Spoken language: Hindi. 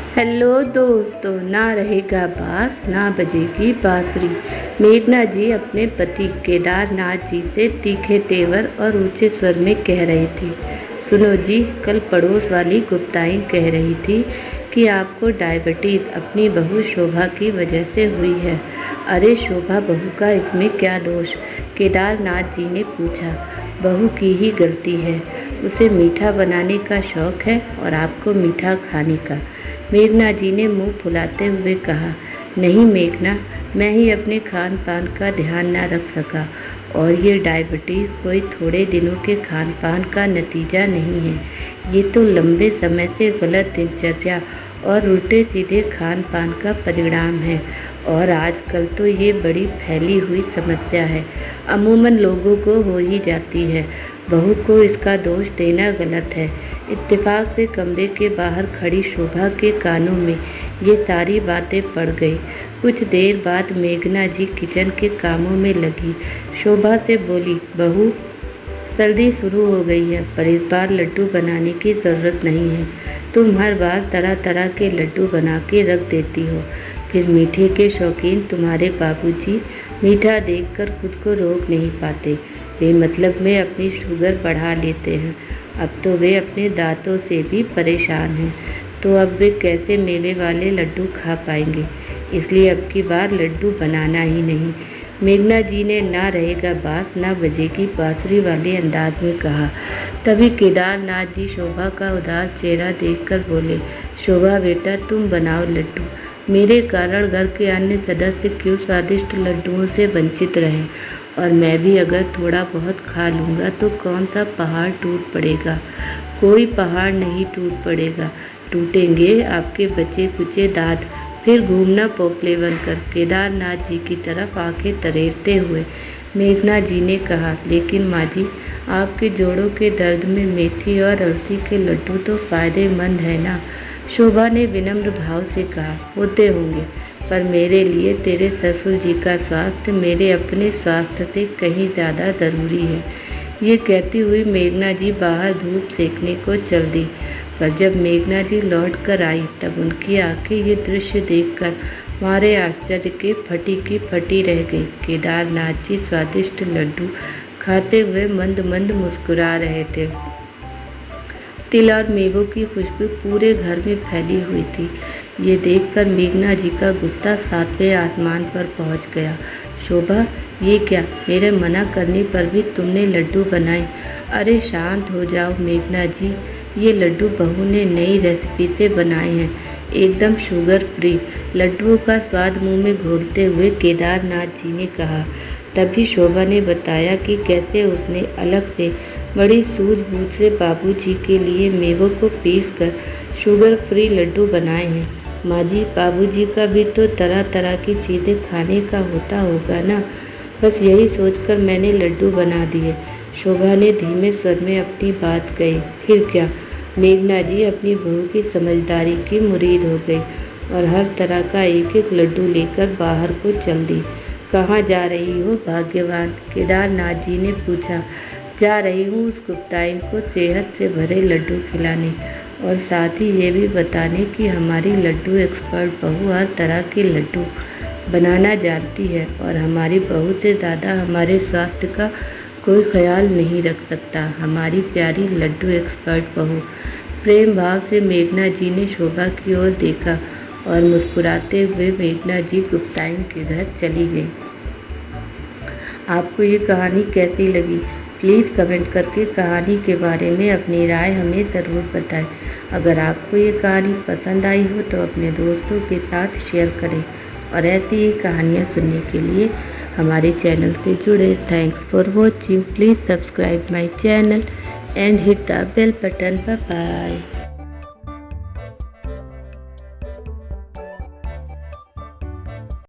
हेलो दोस्तों, ना रहेगा बास ना बजेगी बांसुरी। मेघना जी अपने पति केदारनाथ जी से तीखे तेवर और ऊंचे स्वर में कह रही थी। सुनो जी, कल पड़ोस वाली गुप्ताइन कह रही थी कि आपको डायबिटीज़ अपनी बहू शोभा की वजह से हुई है। अरे शोभा बहू का इसमें क्या दोष? केदारनाथ जी ने पूछा। बहू की ही गलती है, उसे मीठा बनाने का शौक़ है और आपको मीठा खाने का। मेघना जी ने मुंह फुलाते हुए कहा। नहीं मेघना, मैं ही अपने खान पान का ध्यान न रख सका, और ये डायबिटीज़ कोई थोड़े दिनों के खान पान का नतीजा नहीं है। ये तो लंबे समय से गलत दिनचर्या और उल्टे सीधे खान पान का परिणाम है, और आजकल तो ये बड़ी फैली हुई समस्या है। अमूमन लोगों को हो ही जाती है। बहू को इसका दोष देना गलत है। इत्तेफाक से कमरे के बाहर खड़ी शोभा के कानों में ये सारी बातें पड़ गई। कुछ देर बाद मेघना जी किचन के कामों में लगी। शोभा से बोली, बहू सर्दी शुरू हो गई है, पर इस बार लड्डू बनाने की ज़रूरत नहीं है। तुम हर बार तरह तरह के लड्डू बना के रख देती हो। फिर मीठे के शौकीन तुम्हारे बाबूजी मीठा देखकर खुद को रोक नहीं पाते। वे मतलब में अपनी शुगर बढ़ा लेते हैं। अब तो वे अपने दांतों से भी परेशान हैं, तो अब वे कैसे मेवे वाले लड्डू खा पाएंगे? इसलिए अब की बार लड्डू बनाना ही नहीं। मेघना जी ने ना रहेगा बास ना बजेगी बांसुरी वाले अंदाज में कहा। तभी केदारनाथ जी शोभा का उदास चेहरा देखकर बोले, शोभा बेटा तुम बनाओ लड्डू। मेरे कारण घर के अन्य सदस्य क्यों स्वादिष्ट लड्डुओं से वंचित रहे, और मैं भी अगर थोड़ा बहुत खा लूँगा तो कौन सा पहाड़ टूट पड़ेगा? कोई पहाड़ नहीं टूट पड़ेगा। टूटेंगे आपके बचे कुचे दांत। फिर घूमना पोपले बनकर। केदारनाथ जी की तरफ आंखें तरेरते हुए मेघना जी ने कहा, लेकिन माँ जी, आपके जोड़ों के दर्द में मेथी और अलसी के लड्डू तो फ़ायदेमंद है ना? शोभा ने विनम्र भाव से कहा, होते होंगे, पर मेरे लिए तेरे ससुर जी का स्वास्थ्य मेरे अपने स्वास्थ्य से कहीं ज़्यादा ज़रूरी है। ये कहती हुई मेघना जी बाहर धूप सेकने को चल दी। पर जब मेघना जी लौट कर आई तब उनकी आंखें ये दृश्य देखकर मारे आश्चर्य के फटी की फटी रह गई। केदारनाथ जी स्वादिष्ट लड्डू खाते हुए मंद मंद मुस्कुरा रहे थे। तिल और मेवों की खुशबू पूरे घर में फैली हुई थी। ये देखकर मेघना जी का गुस्सा सातवें आसमान पर पहुंच गया। शोभा, ये क्या, मेरे मना करने पर भी तुमने लड्डू बनाए? अरे शांत हो जाओ मेघना जी, ये लड्डू बहू ने नई रेसिपी से बनाए हैं, एकदम शुगर फ्री। लड्डुओं का स्वाद मुंह में घोलते हुए केदारनाथ जी ने कहा। तभी शोभा ने बताया कि कैसे उसने अलग से बड़ी सूझबूझ से बाबूजी के लिए मेवों को पीसकर शुगर फ्री लड्डू बनाए हैं। माँ जी, बाबूजी का भी तो तरह तरह की चीज़ें खाने का होता होगा ना? बस यही सोचकर मैंने लड्डू बना दिए। शोभा ने धीमे स्वर में अपनी बात कही। फिर क्या? मेघना जी अपनी बहू की समझदारी की मुरीद हो गई और हर तरह का एक एक लड्डू लेकर बाहर को चल दी। कहाँ जा रही हो भाग्यवान? केदारनाथ जी ने पूछा। जा रही हूँ उस गुप्ताइन को सेहत से भरे लड्डू खिलाने, और साथ ही ये भी बताने कि हमारी लड्डू एक्सपर्ट बहू हर तरह के लड्डू बनाना जानती है, और हमारी बहू से ज़्यादा हमारे स्वास्थ्य का कोई ख्याल नहीं रख सकता। हमारी प्यारी लड्डू एक्सपर्ट बहू। प्रेम भाव से मेघना जी ने शोभा की ओर देखा, और मुस्कुराते हुए मेघना जी गुप्ताइन के घर चली गई। आपको ये कहानी कैसी लगी? प्लीज़ कमेंट करके कहानी के बारे में अपनी राय हमें ज़रूर बताएं। अगर आपको ये कहानी पसंद आई हो तो अपने दोस्तों के साथ शेयर करें, और ऐसी ही कहानियाँ सुनने के लिए हमारे चैनल से जुड़े। Thanks for watching. Please subscribe my channel and hit the bell button. Bye bye.